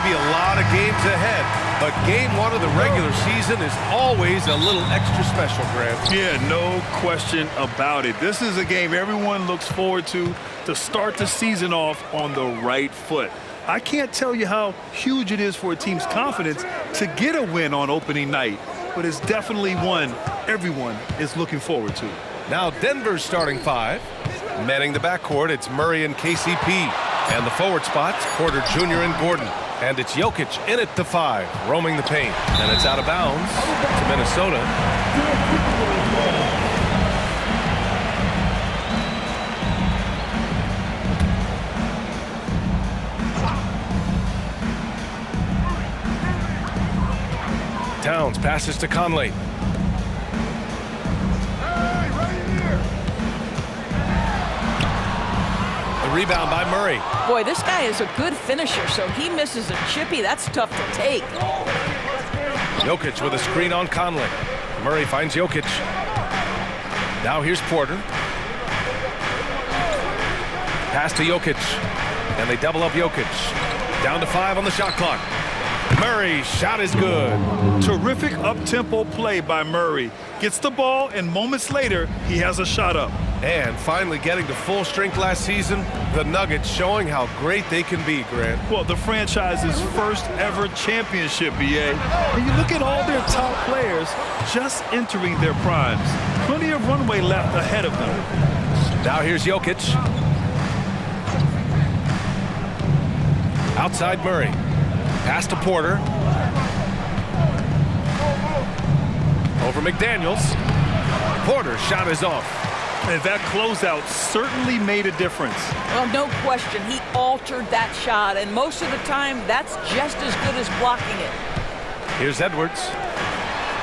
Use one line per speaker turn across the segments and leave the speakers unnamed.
be a lot of games ahead, but game one of the regular season is always a little extra special, Grant.
Yeah, no question about it. This is a game everyone looks forward to start the season off on the right foot. I can't tell you how huge it is for a team's confidence to get a win on opening night, but it's definitely one everyone is looking forward to.
Now Denver's starting five. Manning the backcourt, it's Murray and KCP. And the forward spots, Porter Jr. and Gordon. And it's Jokic in at the 5, roaming the paint. And it's out of bounds to Minnesota. Towns passes to Conley. Rebound by Murray.
Boy, this guy is a good finisher, so he misses a chippy. That's tough to take.
Jokic with a screen on Conley. Murray finds Jokic. Now here's Porter. Pass to Jokic. And they double up Jokic. Down to 5 on the shot clock. Murray's shot is good.
Terrific up-tempo play by Murray. Gets the ball, and moments later, he has a shot up.
And finally getting to full strength last season, the Nuggets showing how great they can be, Grant.
Well, the franchise's first ever championship, BA. And you look at all their top players just entering their primes. Plenty of runway left ahead of them.
Now here's Jokic. Outside Murray. Pass to Porter. Over McDaniels. Porter's shot is off.
And that closeout certainly made a difference.
Well, no question. He altered that shot, and most of the time, that's just as good as blocking it.
Here's Edwards.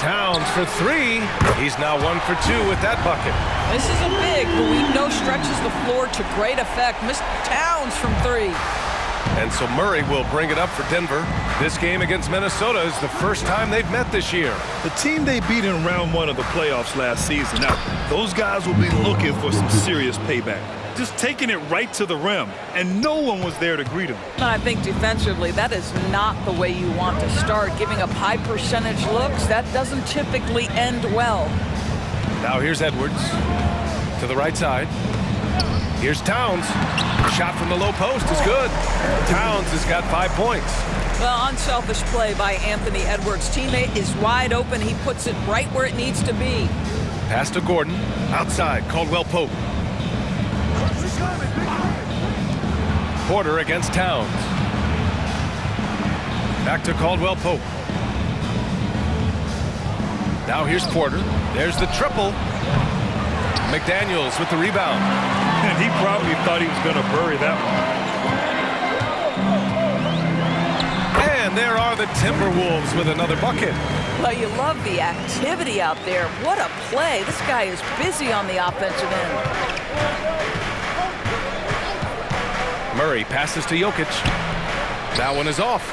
Towns for 3. He's now 1 for 2 with that bucket.
This is a big, but we know stretches the floor to great effect. Missed Towns from 3.
And so Murray will bring it up for Denver. This game against Minnesota is the first time they've met this year.
The team they beat in round 1 of the playoffs last season. Now, those guys will be looking for some serious payback. Just taking it right to the rim, and no one was there to greet him.
I think defensively, that is not the way you want to start. Giving up high percentage looks, that doesn't typically end well.
Now here's Edwards to the right side. Here's Towns. The shot from the low post is good. Towns has got 5 points.
Well, unselfish play by Anthony Edwards. Teammate is wide open. He puts it right where it needs to be.
Pass to Gordon. Outside, Caldwell Pope. Porter against Towns. Back to Caldwell Pope. Now here's Porter. There's the triple. McDaniels with the rebound.
And he probably thought he was going to bury that one.
And there are the TimberWolves with another bucket.
Well, you love the activity out there. What a play. This guy is busy on the offensive end.
Murray passes to Jokic. That one is off.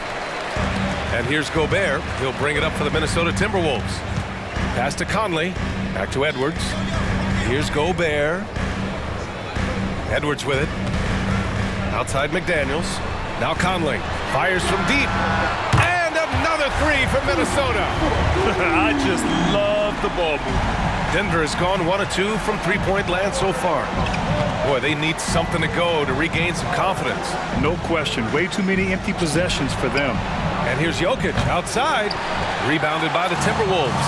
And here's Gobert. He'll bring it up for the Minnesota Timberwolves. Pass to Conley. Back to Edwards. Here's Gobert. Edwards with it. Outside McDaniels. Now Conley. Fires from deep. And another 3 from Minnesota.
I just love the ball movement.
Denver has gone 1 of 2 from three-point land so far. Boy, they need something to go to regain some confidence.
No question. Way too many empty possessions for them.
And here's Jokic outside. Rebounded by the Timberwolves.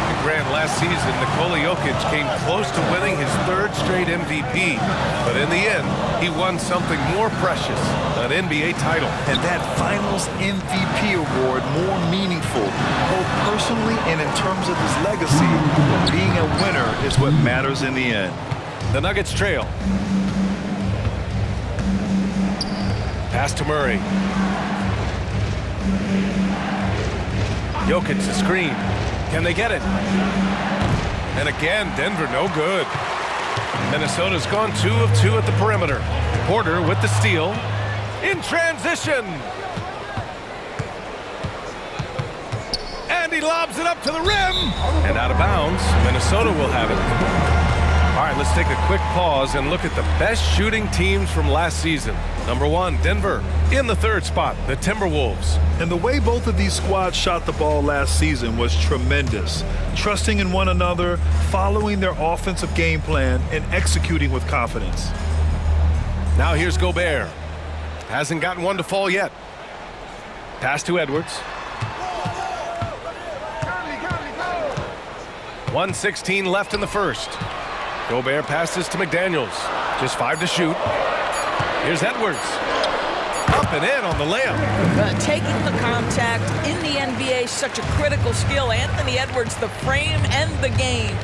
And Grant, last season, Nikola Jokic came close to winning his 3rd straight MVP. But in the end, he won something more precious, an NBA title.
And that Finals MVP award more meaningful, both personally and in terms of his legacy. Being a winner is what matters in the end.
The Nuggets trail. Pass to Murray. Jokic the screen. Can they get it? And again, Denver no good. Minnesota's gone 2 of 2 at the perimeter. Porter with the steal. In transition. And he lobs it up to the rim. And out of bounds. Minnesota will have it. All right, let's take a quick pause and look at the best shooting teams from last season. Number 1, Denver. In the 3rd spot, the Timberwolves.
And the way both of these squads shot the ball last season was tremendous. Trusting in one another, following their offensive game plan, and executing with confidence.
Now here's Gobert. Hasn't gotten one to fall yet. Pass to Edwards. 1:16 left in the first. Gobert passes to McDaniels. Just 5 to shoot. Here's Edwards. Up and in on the layup.
Taking the contact in the NBA, such a critical skill. Anthony Edwards, the frame and the game.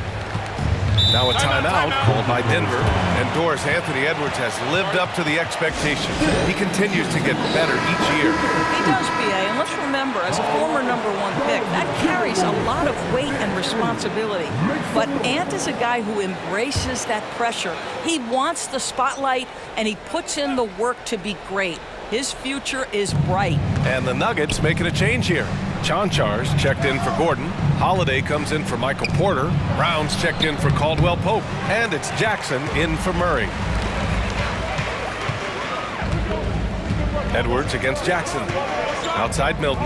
Now a timeout called by Denver. And Doris, Anthony Edwards has lived up to the expectations. He continues to get better each year.
He does, BA. And let's remember, as a former #1 pick, that carries a lot of weight and responsibility. But Ant is a guy who embraces that pressure. He wants the spotlight, and he puts in the work to be great. His future is bright.
And the Nuggets making a change here. Chanchar's checked in for Gordon. Holiday comes in for Michael Porter. Brown's checked in for Caldwell Pope. And it's Jackson in for Murray. Edwards against Jackson. Outside Milton.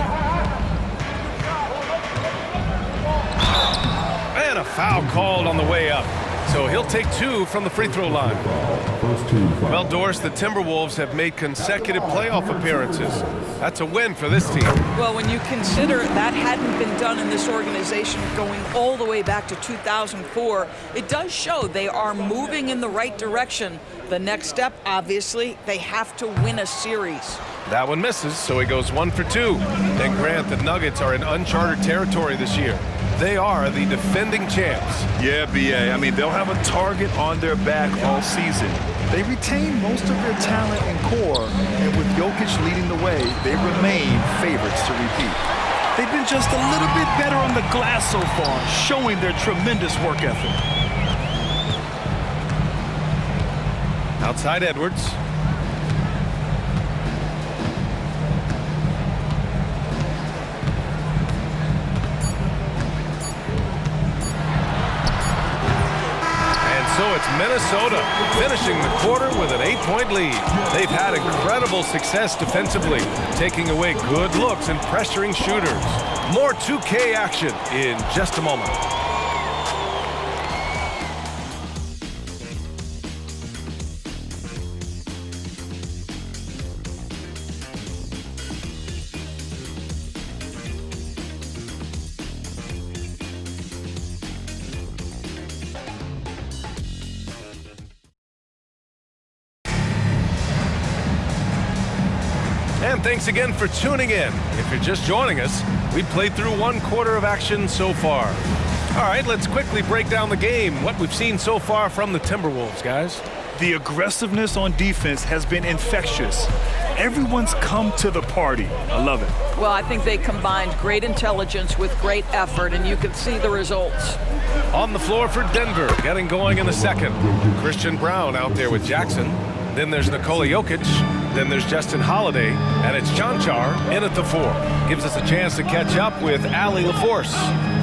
And a foul called on the way up. So he'll take 2 from the free throw line. Well, Doris, the Timberwolves have made consecutive playoff appearances. That's a win for this team.
Well, when you consider that hadn't been done in this organization going all the way back to 2004, it does show they are moving in the right direction. The next step, obviously, they have to win a series.
That one misses, so he goes 1 for 2. And Grant, the Nuggets are in uncharted territory this year. They are the defending champs.
Yeah, BA. I mean, they'll have a target on their back all season. They retain most of their talent and core, and with Jokic leading the way, they remain favorites to repeat. They've been just a little bit better on the glass so far, showing their tremendous work ethic.
Outside Edwards. So it's Minnesota finishing the quarter with an 8-point lead. They've had incredible success defensively, taking away good looks and pressuring shooters. More 2K action in just a moment. And thanks again for tuning in. If you're just joining us, we played through 1 quarter of action so far. All right, let's quickly break down the game, what we've seen so far from the Timberwolves, guys.
The aggressiveness on defense has been infectious. Everyone's come to the party. I love it.
Well, I think they combined great intelligence with great effort, and you can see the results.
On the floor for Denver, getting going in the second. Christian Brown out there with Jackson. Then there's Nikola Jokic. Then there's Justin Holiday, and it's Chanchar in at the 4. Gives us a chance to catch up with Allie LaForce.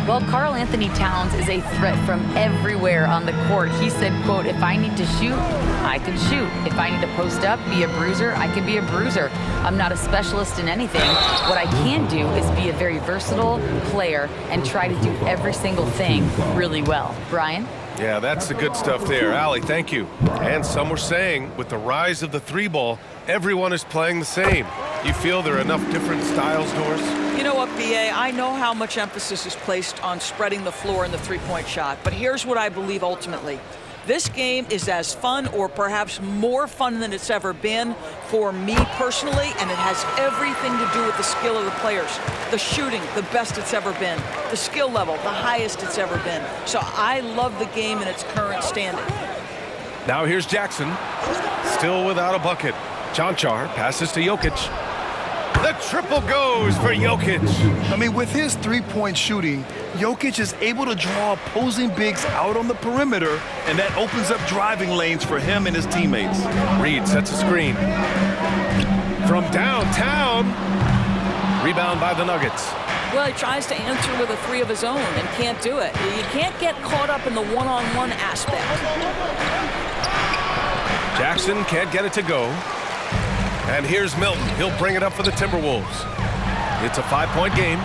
Well, Karl Anthony Towns is a threat from everywhere on the court. He said, quote, if I need to shoot, I can shoot. If I need to post up, be a bruiser, I can be a bruiser. I'm not a specialist in anything. What I can do is be a very versatile player and try to do every single thing really well. Brian?
Yeah, that's the good stuff there. Allie, thank you. And some were saying, with the rise of the 3-ball, everyone is playing the same. You feel there are enough different styles, Doris?
You know what, BA? I know how much emphasis is placed on spreading the floor in the three-point shot, but here's what I believe ultimately. This game is as fun or perhaps more fun than it's ever been for me personally, and it has everything to do with the skill of the players. The shooting, the best it's ever been. The skill level, the highest it's ever been. So I love the game in its current standing.
Now here's Jackson, still without a bucket. Chanchar passes to Jokic. The triple goes for Jokic.
I mean, with his three-point shooting, Jokic is able to draw opposing bigs out on the perimeter, and that opens up driving lanes for him and his teammates.
Reed sets a screen. From downtown. Rebound by the Nuggets.
Well, he tries to answer with a three of his own and can't do it. You can't get caught up in the one-on-one aspect.
Jackson can't get it to go. And here's Milton. He'll bring it up for the Timberwolves. It's a 5-point game.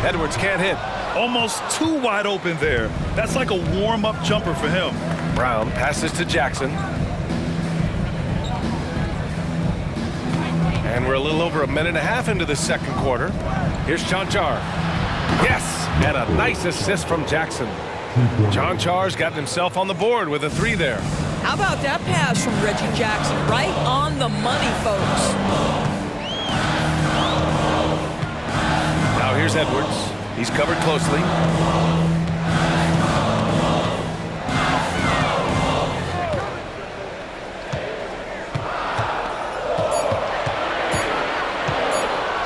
Edwards can't hit.
Almost too wide open there. That's like a warm-up jumper for him.
Brown passes to Jackson. And we're a little over a minute and a half into the second quarter. Here's Chanchar. Yes! And a nice assist from Jackson. Chanchar's gotten himself on the board with a three there.
How about that pass from Reggie Jackson? Right on the money, folks.
Now here's Edwards. He's covered closely.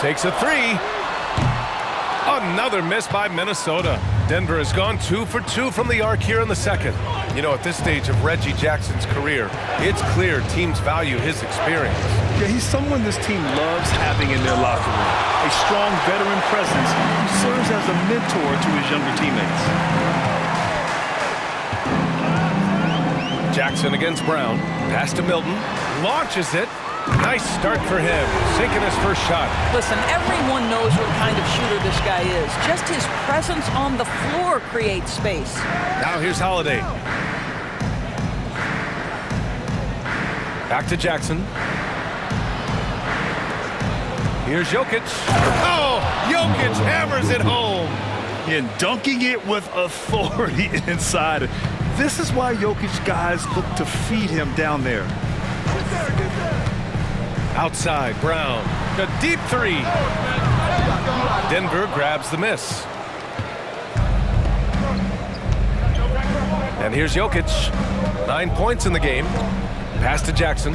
Takes a three. Another miss by Minnesota. Denver has gone 2 for 2 from the arc here in the second. You know, at this stage of Reggie Jackson's career, it's clear teams value his experience.
Yeah, he's someone this team loves having in their locker room. A strong veteran presence who serves as a mentor to his younger teammates.
Jackson against Brown. Pass to Milton. Launches it. Nice start for him. Sinking his first shot.
Listen, everyone knows what kind of shooter this guy is. Just his presence on the floor creates space.
Now here's Holiday. Back to Jackson. Here's Jokic. Oh, Jokic hammers it home.
And dunking it with authority inside. This is why Jokic guys look to feed him down there.
Outside, Brown. A deep three. Denver grabs the miss. And here's Jokic. 9 points in the game. Pass to Jackson.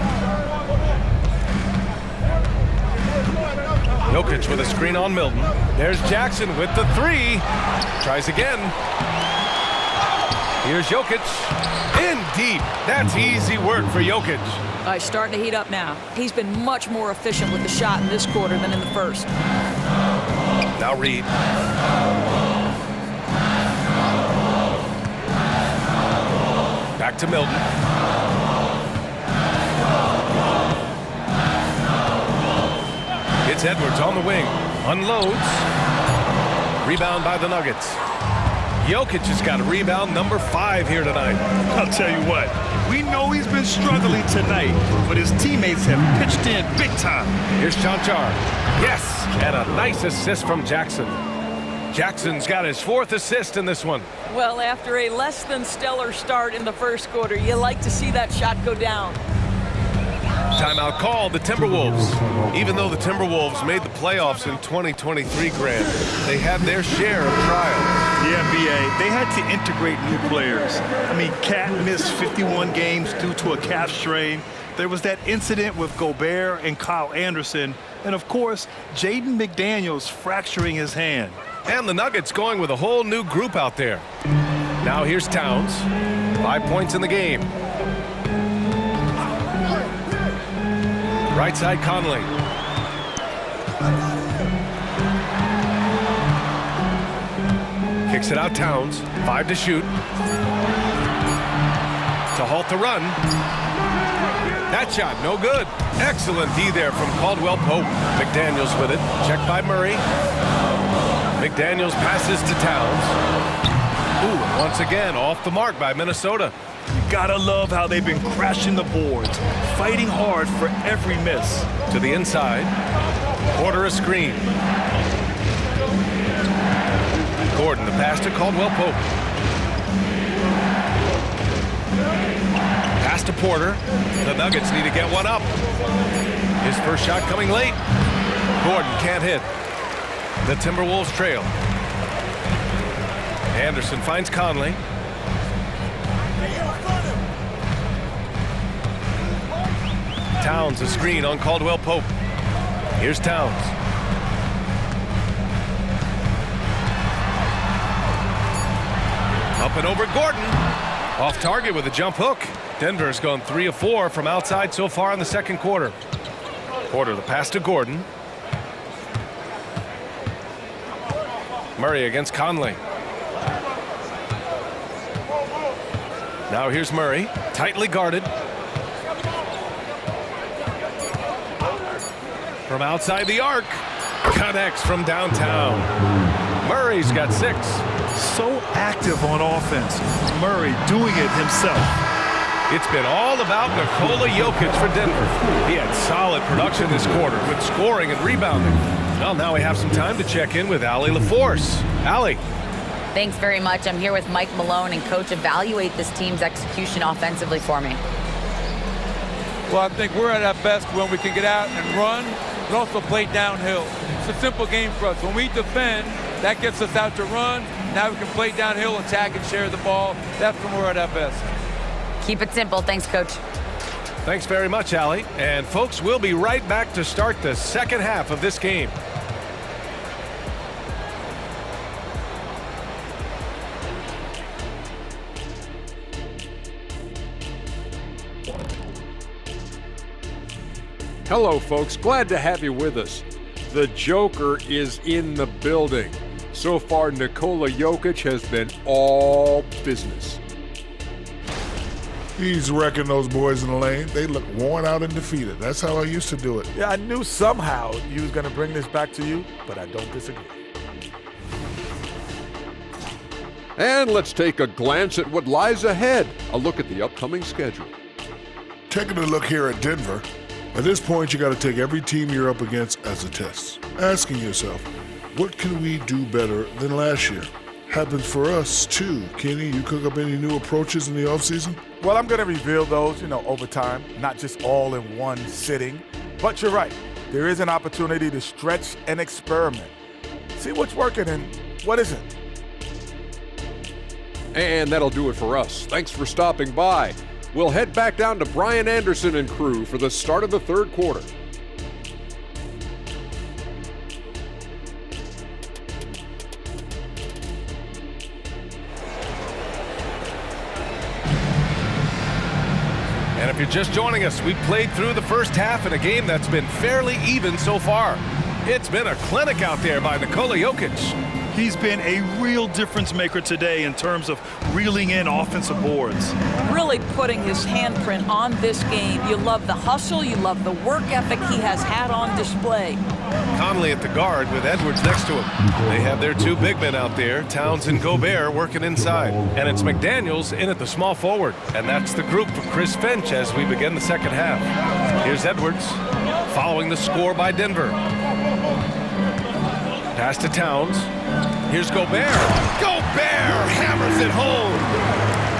Jokic with a screen on Milton. There's Jackson with the three. Tries again. Here's Jokic. In deep. That's easy work for Jokic.
He's starting to heat up now. He's been much more efficient with the shot in this quarter than in the first.
Now Reed. Back to Milton. It's Edwards on the wing. Unloads. Rebound by the Nuggets. Jokic has got a rebound number 5 here tonight.
I'll tell you what, we know he's been struggling tonight, but his teammates have pitched in big time.
Here's Chanchar. Yes, and a nice assist from Jackson. Jackson's got his 4th assist in this one.
Well, after a less than stellar start in the first quarter, you like to see that shot go down.
Timeout called the Timberwolves. Even though the Timberwolves made the playoffs in 2023, Grant, they had their share of trials.
Yeah, B.A., they had to integrate new players. I mean, Cat missed 51 games due to a calf strain. There was that incident with Gobert and Kyle Anderson. And, of course, Jaden McDaniels fracturing his hand.
And the Nuggets going with a whole new group out there. Now here's Towns. 5 points in the game. Right side, Conley. Kicks it out, Towns. 5 to shoot. To halt the run. That shot, no good. Excellent D there from Caldwell Pope. McDaniels with it. Checked by Murray. McDaniels passes to Towns. Ooh, and once again, off the mark by Minnesota.
You gotta love how they've been crashing the boards, fighting hard for every miss.
To the inside. Order a screen. Gordon, the pass to Caldwell Pope. Pass to Porter. The Nuggets need to get one up. His first shot coming late. Gordon can't hit. The Timberwolves trail. Anderson finds Conley. Towns a screen on Caldwell Pope. Here's Towns. Up and over Gordon. Off target with a jump hook. Denver's gone 3 of 4 from outside so far in the second quarter. Porter the pass to Gordon. Murray against Conley. Now here's Murray, tightly guarded. From outside the arc, connects from downtown. Murray's got 6.
So active on offense. Murray doing it himself.
It's been all about Nikola Jokic for Denver. He had solid production this quarter with scoring and rebounding. Well, now we have some time to check in with Allie LaForce. Allie.
Thanks very much. I'm here with Mike Malone, and Coach, evaluate this team's execution offensively for me.
Well, I think we're at our best when we can get out and run, but also play downhill. It's a simple game for us. When we defend, that gets us out to run. Now we can play downhill, attack, and share the ball. That's when we're at our best.
Keep it simple. Thanks, Coach.
Thanks very much, Allie. And folks, we'll be right back to start the second half of this game.
Hello, folks. Glad to have you with us. The Joker is in the building. So far, Nikola Jokic has been all business.
He's wrecking those boys in the lane. They look worn out and defeated. That's how I used to do it.
Yeah, I knew somehow you was going to bring this back to you, but I don't disagree.
And let's take a glance at what lies ahead. A look at the upcoming schedule.
Taking a look here at Denver, at this point you got to take every team you're up against as a test. Asking yourself, what can we do better than last year? Happens for us too. Kenny, you cook up any new approaches in the offseason?
Well, I'm going to reveal those, over time, not just all in one sitting. But you're right. There is an opportunity to stretch and experiment. See what's working and what isn't.
And that'll do it for us. Thanks for stopping by. We'll head back down to Brian Anderson and crew for the start of the third quarter.
And if you're just joining us, we played through the first half in a game that's been fairly even so far. It's been a clinic out there by Nikola Jokic.
He's been a real difference maker today in terms of reeling in offensive boards.
Really putting his handprint on this game. You love the hustle, you love the work ethic he has had on display.
Conley at the guard with Edwards next to him. They have their 2 big men out there, Towns and Gobert, working inside. And it's McDaniels in at the small forward. And that's the group for Chris Finch as we begin the second half. Here's Edwards following the score by Denver. Pass to Towns. Here's Gobert. Gobert hammers it home.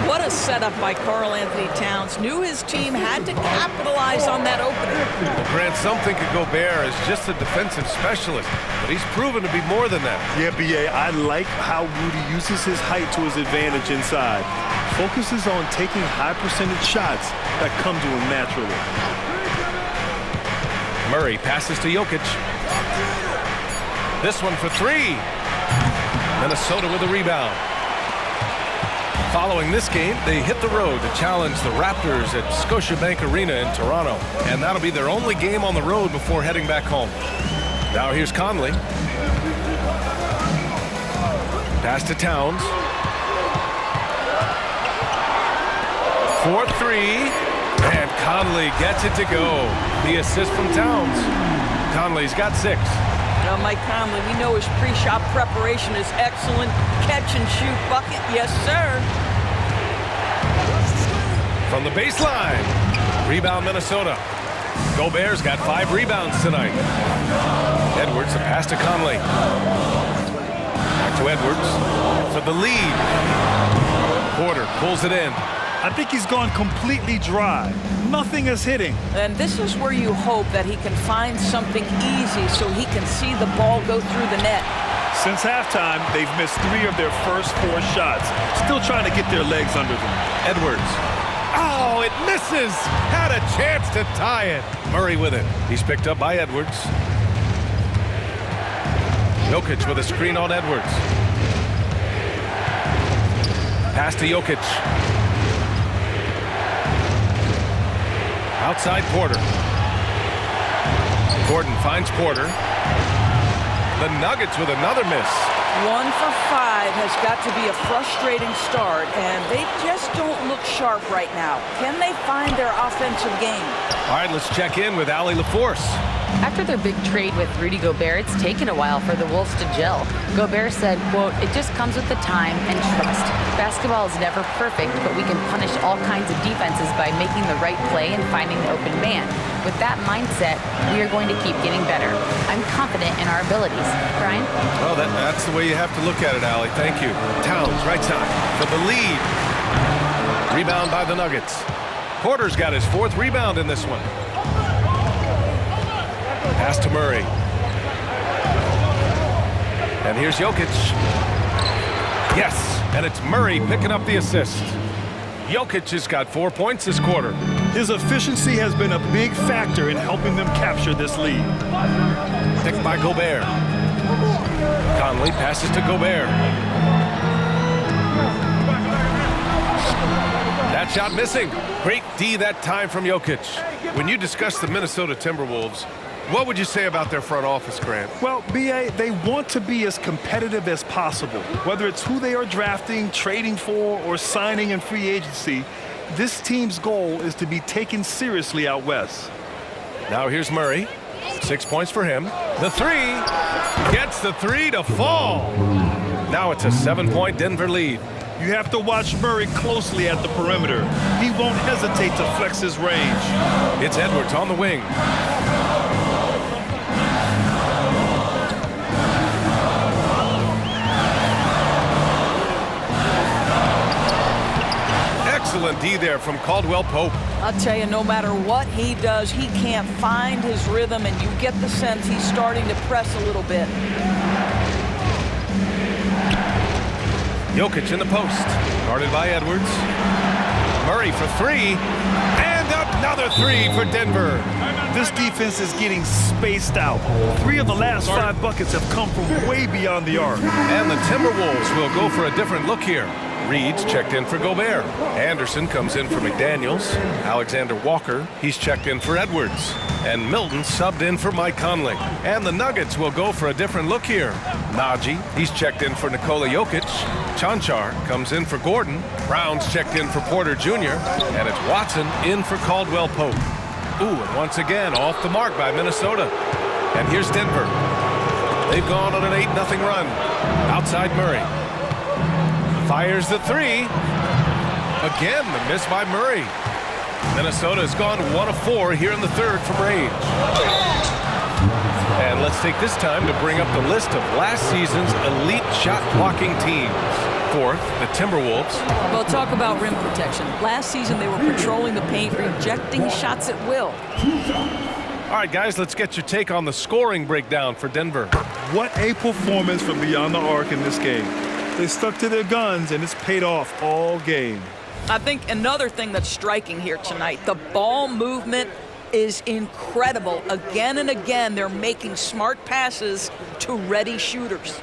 What a setup by Karl-Anthony Towns. Knew his team had to capitalize on that opener.
Well, Grant, some think of Gobert as just a defensive specialist, but he's proven to be more than that.
Yeah, B.A., I like how Rudy uses his height to his advantage inside. Focuses on taking high percentage shots that come to him naturally.
Murray passes to Jokic. This one for 3. Minnesota with a rebound. Following this game, they hit the road to challenge the Raptors at Scotiabank Arena in Toronto. And that'll be their only game on the road before heading back home. Now here's Conley. Pass to Towns. 4-3. And Conley gets it to go. The assist from Towns. Conley's got 6.
Mike Conley, we know his pre-shot preparation is excellent. Catch and shoot bucket, yes, sir.
From the baseline. Rebound, Minnesota. Gobert's got 5 rebounds tonight. Edwards, a pass to Conley. Back to Edwards for the lead. Porter pulls it in.
I think he's gone completely dry. Nothing is hitting.
And this is where you hope that he can find something easy so he can see the ball go through the net.
Since halftime, they've missed 3 of their first 4 shots. Still trying to get their legs under them.
Edwards. Oh, it misses. Had a chance to tie it. Murray with it. He's picked up by Edwards. Jokic with a screen on Edwards. Pass to Jokic. Outside Porter. Gordon finds Porter. The Nuggets with another miss.
1 for 5 has got to be a frustrating start, and they just don't look sharp right now. Can they find their offensive game?
All right, let's check in with Allie LaForce.
After their big trade with Rudy Gobert, it's taken a while for the Wolves to gel. Gobert said, quote, "It just comes with the time and trust. Basketball is never perfect, but we can punish all kinds of defenses by making the right play and finding the open man. With that mindset, we are going to keep getting better. I'm confident in our abilities." Brian?
Well, that's the way you have to look at it, Allie. Thank you. Towns, right side, for the lead. Rebound by the Nuggets. Porter's got his 4th rebound in this one. Pass to Murray. And here's Jokic. Yes, and it's Murray picking up the assist. Jokic has got 4 points this quarter.
His efficiency has been a big factor in helping them capture this lead.
Picked by Gobert. Conley passes to Gobert. That shot missing. Great D that time from Jokic. When you discuss the Minnesota Timberwolves, what would you say about their front office, Grant?
Well, B.A., they want to be as competitive as possible. Whether it's who they are drafting, trading for, or signing in free agency, this team's goal is to be taken seriously out west.
Now here's Murray. 6 points for him. The 3. Gets the 3 to fall. Now it's a 7-point Denver lead.
You have to watch Murray closely at the perimeter. He won't hesitate to flex his range.
It's Edwards on the wing. Excellent D there from Caldwell Pope.
I'll tell you, no matter what he does, he can't find his rhythm, and you get the sense he's starting to press a little bit.
Jokic in the post, guarded by Edwards. Murray for 3, and another 3 for Denver.
This defense is getting spaced out. 3 of the last 5 buckets have come from way beyond the arc.
And the Timberwolves will go for a different look here. Reed's checked in for Gobert. Anderson comes in for McDaniels. Alexander Walker, he's checked in for Edwards. And Milton subbed in for Mike Conley. And the Nuggets will go for a different look here. Najee, he's checked in for Nikola Jokic. Chanchar comes in for Gordon. Brown's checked in for Porter Jr. And it's Watson in for Caldwell Pope. Ooh, and once again, off the mark by Minnesota. And here's Denver. They've gone on an 8-0 run. Outside Murray. Fires the 3. Again, the miss by Murray. Minnesota has gone 1 of 4 here in the 3rd from range. And let's take this time to bring up the list of last season's elite shot blocking teams. 4th, the Timberwolves.
Well, talk about rim protection. Last season, they were patrolling the paint, rejecting shots at will.
All right, guys, let's get your take on the scoring breakdown for Denver.
What a performance from beyond the arc in this game. They stuck to their guns, and it's paid off all game.
I think another thing that's striking here tonight, the ball movement is incredible. Again and again, they're making smart passes to ready shooters.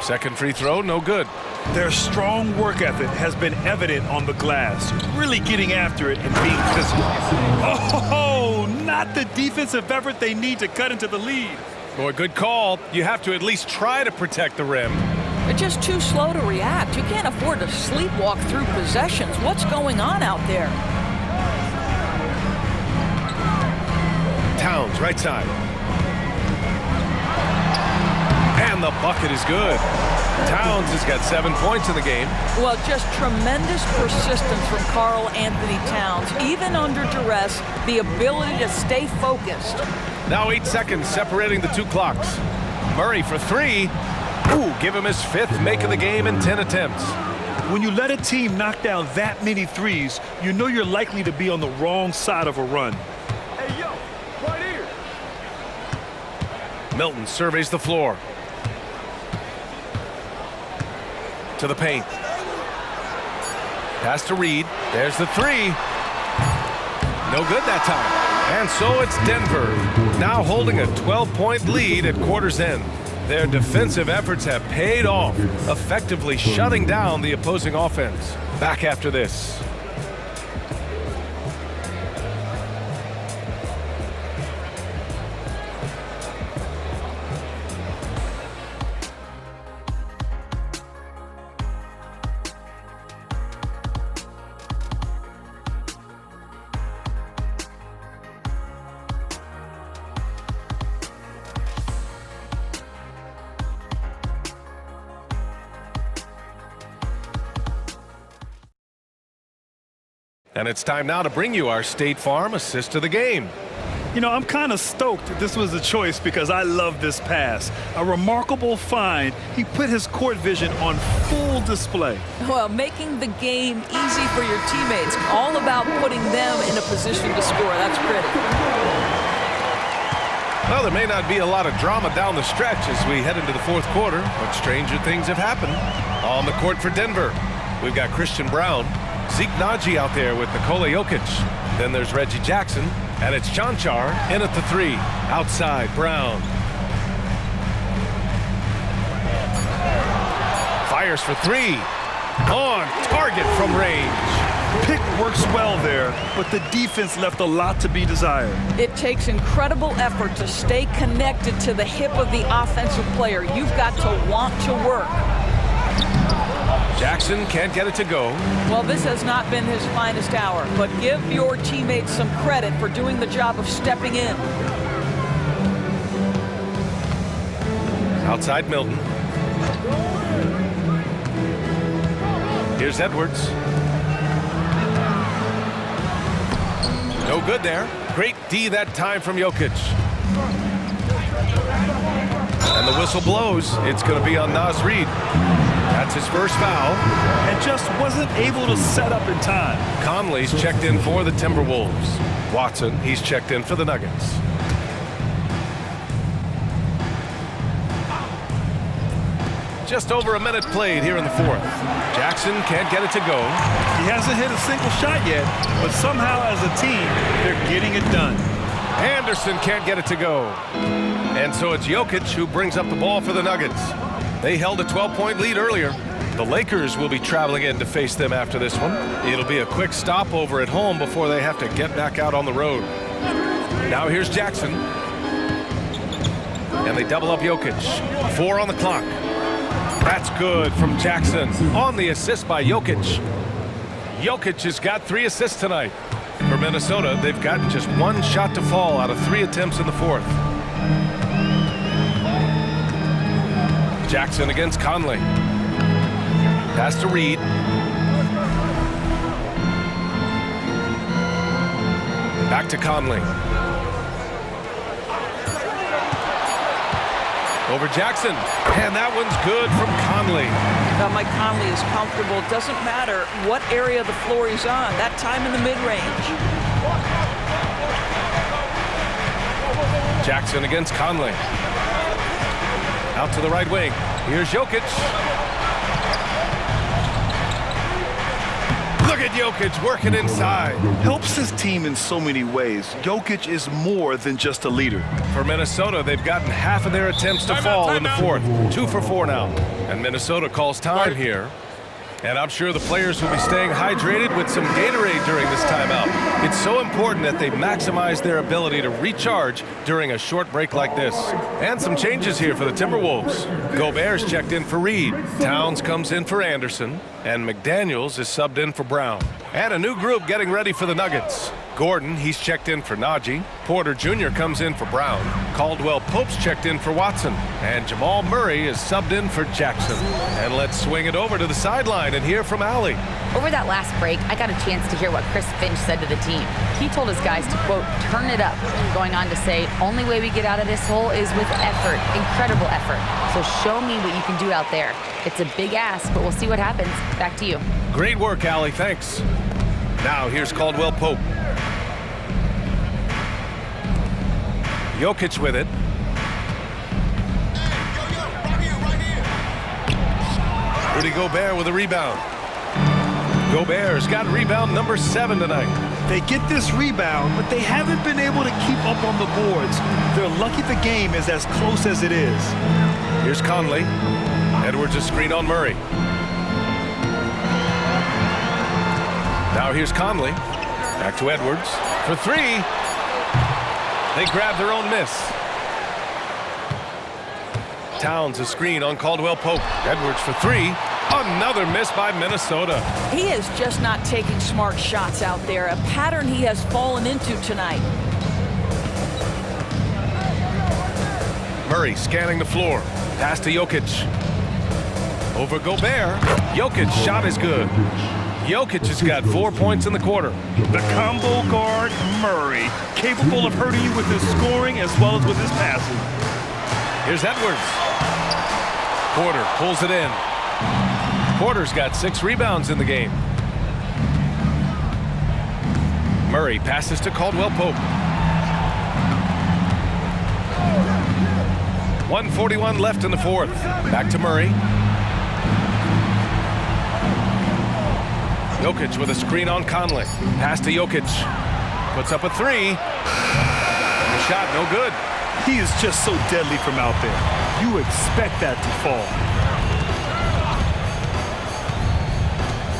Second free throw, no good.
Their strong work ethic has been evident on the glass, really getting after it and being physical. Oh, not the defensive effort they need to cut into the lead.
Boy, good call. You have to at least try to protect the rim.
They're just too slow to react. You can't afford to sleepwalk through possessions. What's going on out there?
Towns, right side. And the bucket is good. Towns has got 7 points in the game.
Well, just tremendous persistence from Karl Anthony Towns. Even under duress, the ability to stay focused.
Now 8 seconds separating the 2 clocks. Murray for 3. Ooh, give him his 5th make of the game in 10 attempts.
When you let a team knock down that many threes, you know you're likely to be on the wrong side of a run. Hey, yo, right here.
Milton surveys the floor. To the paint. Pass to Reed. There's the 3. No good that time. And so it's Denver, now holding a 12-point lead at quarter's end. Their defensive efforts have paid off, effectively shutting down the opposing offense. Back after this. And it's time now to bring you our State Farm assist of the game.
You know, I'm kind of stoked that this was a choice because I love this pass. A remarkable find. He put his court vision on full display.
Well, making the game easy for your teammates. All about putting them in a position to score. That's pretty.
Well, there may not be a lot of drama down the stretch as we head into the fourth quarter, but stranger things have happened. On the court for Denver, we've got Christian Brown, Zeke Naji out there with Nikola Jokic. Then there's Reggie Jackson, and it's Chanchar in at the three. Outside, Brown. Fires for three. On target from range.
Pick works well there, but the defense left a lot to be desired.
It takes incredible effort to stay connected to the hip of the offensive player. You've got to want to work.
Jackson can't get it to go.
Well, this has not been his finest hour, but give your teammates some credit for doing the job of stepping in.
Outside Milton. Here's Edwards. No good there. Great D that time from Jokic. And the whistle blows. It's going to be on Naz Reid. That's his first foul.
And just wasn't able to set up in time.
Conley's checked in for the Timberwolves. Watson, he's checked in for the Nuggets. Just over a minute played here in the fourth. Jackson can't get it to go.
He hasn't hit a single shot yet, but somehow as a team, they're getting it done.
Anderson can't get it to go. And so it's Jokic who brings up the ball for the Nuggets. They held a 12-point lead earlier. The Lakers will be traveling in to face them after this one. It'll be a quick stopover at home before they have to get back out on the road. Now here's Jackson. And they double up Jokic. 4 on the clock. That's good from Jackson on the assist by Jokic. Jokic has got 3 assists tonight. For Minnesota, they've got just 1 shot to fall out of 3 attempts in the fourth. Jackson against Conley. Pass to Reid. Back to Conley. Over Jackson. And that one's good from Conley.
Now, Mike Conley is comfortable. It doesn't matter what area of the floor he's on. That time in the mid-range.
Jackson against Conley. Out to the right wing. Here's Jokic. Look at Jokic working inside.
Helps his team in so many ways. Jokic is more than just a leader.
For Minnesota, they've gotten half of their attempts to fall in the fourth. 2 for 4 now. And Minnesota calls time here. And I'm sure the players will be staying hydrated with some Gatorade during this timeout. It's so important that they maximize their ability to recharge during a short break like this. And some changes here for the Timberwolves. Gobert's checked in for Reid. Towns comes in for Anderson. And McDaniels is subbed in for Brown. And a new group getting ready for the Nuggets. Gordon, he's checked in for Naji. Porter Jr. comes in for Brown. Caldwell Pope's checked in for Watson. And Jamal Murray is subbed in for Jackson. And let's swing it over to the sideline and hear from Allie.
Over that last break, I got a chance to hear what Chris Finch said to the team. He told his guys to, quote, turn it up, going on to say, only way we get out of this hole is with effort, incredible effort. So show me what you can do out there. It's a big ask, but we'll see what happens. Back to you.
Great work, Allie. Thanks. Now here's Caldwell Pope. Jokic with it. Rudy Gobert with a rebound. Gobert's got rebound number 7 tonight.
They get this rebound, but they haven't been able to keep up on the boards. They're lucky the game is as close as it is.
Here's Conley. Edwards a screen on Murray. Now here's Conley. Back to Edwards for 3. They grab their own miss. Towns a screen on Caldwell Pope. Edwards for 3. Another miss by Minnesota.
He is just not taking smart shots out there, a pattern he has fallen into tonight.
Murray scanning the floor. Pass to Jokic. Over Gobert. Jokic's shot is good. Jokic has got 4 points in the quarter.
The combo guard, Murray, capable of hurting you with his scoring as well as with his passing.
Here's Edwards. Porter pulls it in. Porter's got 6 rebounds in the game. Murray passes to Caldwell Pope. 1:41 left in the fourth. Back to Murray. Jokic with a screen on Conley. Pass to Jokic. Puts up a 3. The shot no good.
He is just so deadly from out there. You expect that to fall.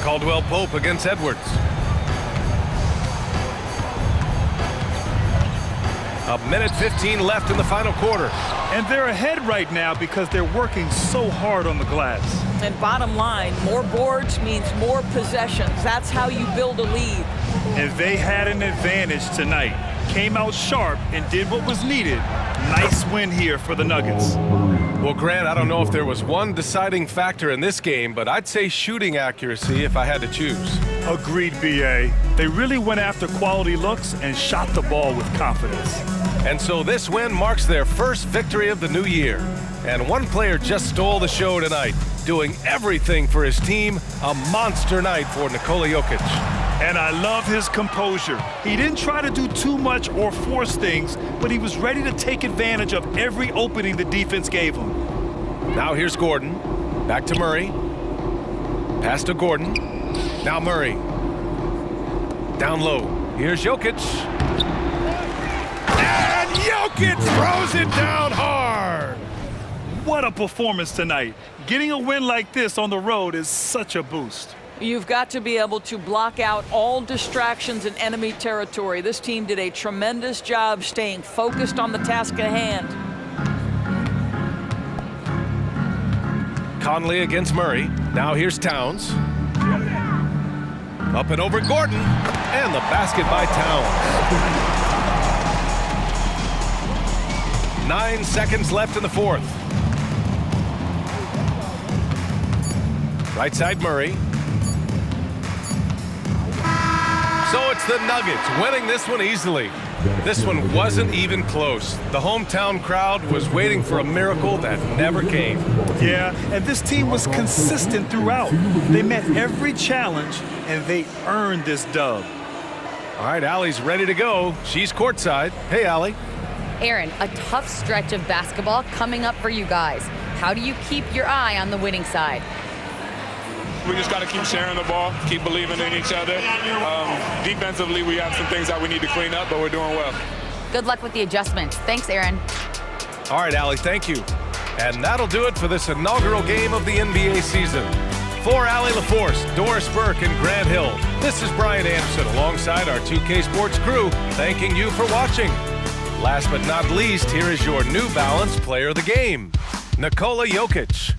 Caldwell Pope against Edwards. A minute 15 left in the final quarter.
And they're ahead right now because they're working so hard on the glass.
And bottom line, more boards means more possessions. That's how you build a lead.
And they had an advantage tonight. Came out sharp and did what was needed. Nice win here for the Nuggets.
Well, Grant, I don't know if there was one deciding factor in this game, but I'd say shooting accuracy if I had to choose.
Agreed, B.A. They really went after quality looks and shot the ball with confidence.
And so this win marks their first victory of the new year. And one player just stole the show tonight, doing everything for his team. A monster night for Nikola Jokic.
And I love his composure. He didn't try to do too much or force things, but he was ready to take advantage of every opening the defense gave him.
Now here's Gordon. Back to Murray. Pass to Gordon. Now Murray. Down low. Here's Jokic. And Jokic throws it down hard.
What a performance tonight. Getting a win like this on the road is such a boost.
You've got to be able to block out all distractions in enemy territory. This team did a tremendous job staying focused on the task at hand.
Conley against Murray. Now here's Towns. Up and over Gordon. And the basket by Towns. 9 seconds left in the fourth. Right side Murray. So it's the Nuggets winning this one easily. This one wasn't even close. The hometown crowd was waiting for a miracle that never came.
Yeah, and this team was consistent throughout. They met every challenge, and they earned this dub.
All right, Allie's ready to go. She's courtside. Hey, Allie.
Aaron, a tough stretch of basketball coming up for you guys. How do you keep your eye on the winning side?
We just got to keep sharing the ball, keep believing in each other. Defensively, we have some things that we need to clean up, but we're doing well.
Good luck with the adjustments. Thanks, Aaron.
All right, Allie, thank you. And that'll do it for this inaugural game of the NBA season. For Allie LaForce, Doris Burke, and Grant Hill, this is Brian Anderson alongside our 2K Sports crew, thanking you for watching. Last but not least, here is your New Balance player of the game, Nikola Jokic.